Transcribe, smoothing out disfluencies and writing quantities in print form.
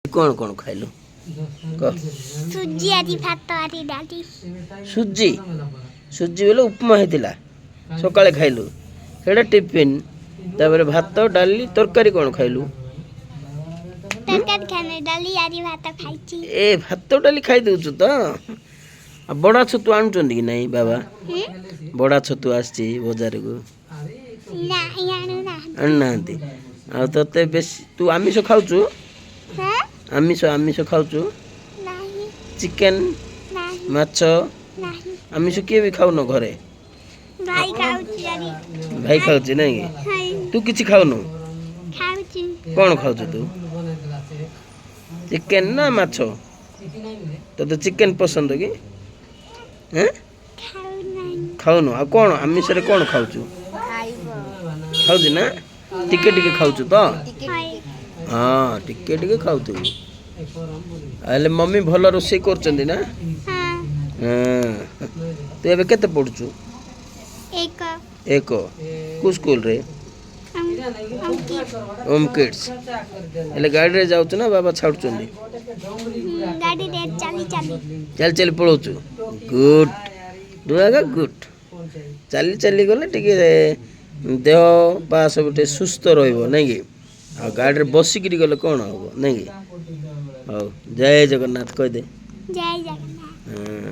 कौन कौन खाइलु सुजी आदि भात आदि डाली सुजी सुजी बोले उपमा हेतिला सकाळे खाइलु हेडा टिफिन तापर भात डाली तरकारी कौन खाइलु तरकारी खाने डाली आदि भात खाइची ए भात डाली खाइ दउछु त बड़ा छतु आनुचंदी कि नहीं बाबा बड़ा छतु आछि बाजार को ना यानु ना अन्नांती आ तते बेसी तू आमिष खाउछु हां आमिष आमिष खाउछु नहीं चिकन नहीं माछ नहीं आमिष के भी खाउनो घरे भाई खाउची आदि भाई खाउछि नहीं हाय तू किछि खाउनो खाउची कौन खाउछु तू चिकन ना माछ तो चिकन पसंद कि हैं खाउ नहीं खाउनो आ कौन आमिष रे कौन खाउछु खाइबो खाउछि ना टिके टिके खाउछु तो हाय हाँ टिके टिके खाउछु आले मम्मी भल रोषे करचंदी ना हां हाँ तू एबे केते पढुछु एक एक को स्कूल रे ओम किड्स एले गाड़ी रे जाउछु ना बाबा छाडुचंदी गाड़ी दे चली चली चल चल पळौछु गुड दुआगा गुड चली चली गले टिके देह पा सब सुस्थ रहइबो नै कि आ गाड़ी रे बसिकिरी गले कोन हबो नै कि हो जय जगन्नाथ कह दे जय जगन्नाथ हाँ